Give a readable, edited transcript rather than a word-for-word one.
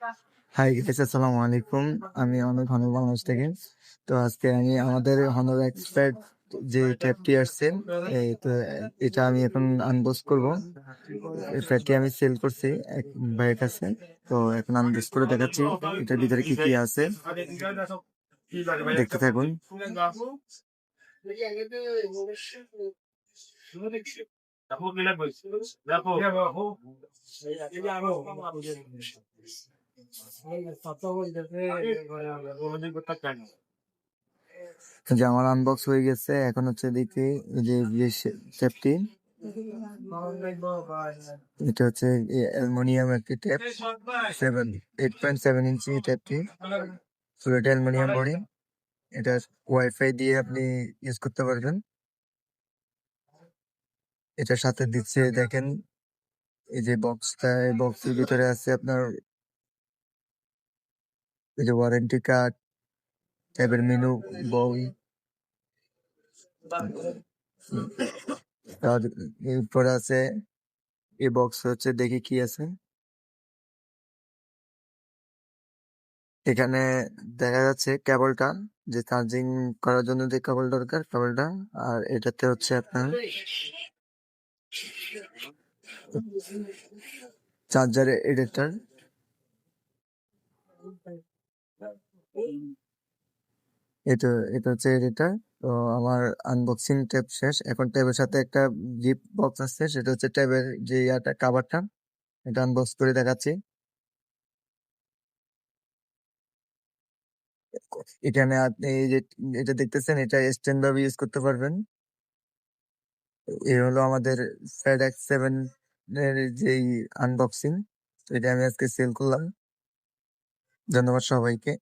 Hi guys, আসসালামু আলাইকুম। আমি অনেক হনর বাংলাদেশ থেকে। তো আজকে আমি আমাদের হনর এক্সপার্ট যে ট্যাবটি আসছে, তো এটা আমি এখন আনবক্স করব। এই ট্যাবটি আমি সেল করছি এক ভাইয়ের কাছে। তো এখন আনবক্স করে দেখাচ্ছি এটার ভিতরে কি কি আছে, দেখতে থাকুন। যে আমার আনবক্স হয়ে গেছে, এখন হচ্ছে দেখি যে ট্যাবটি, এটা হচ্ছে অ্যালুমিনিয়াম একটি ট্যাপ, 8.7 ইঞ্চি ট্যাপটি, ফুল অ্যালুমিনিয়াম বডি। এটা ওয়াইফাই দিয়ে আপনি ইউজ করতে পারবেন। এটার সাথে দিচ্ছে দেখেন এই যে বক্সটা, এই বক্সের ভিতরে আছে আপনার এই যে ওয়ারেন্টি কার্ড, ট্যাবের মেনু, বই। আর এরপরে আছে এই বক্স, হচ্ছে দেখি কি আছে এখানে। দেখা যাচ্ছে কেবলটা, যে চার্জিং করার জন্য যে কেবল দরকার, কেবলটা। আর এটাতে হচ্ছে আপনার চার্জারের এডাপ্টার। এটা এটা হচ্ছে এডিটার। তো আমার আনবক্সিং ট্যাব শেষ। এখন ট্যাবের সাথে একটা গিফট বক্স আছে, সেটা হচ্ছে ট্যাবের যে ইয়াটা, কাভারটা। এটা আনবক্স করে দেখাচ্ছি। এখানে আপনি এই যে এটা দেখতেছেন, এটা স্ট্যান্ড ভাবে ইউজ করতে পারবেন। এই হলো আমাদের FedX7 এর যেই আনবক্সিং। তো এটা আমি আজকে সেল করলাম। ধন্যবাদ সবাইকে।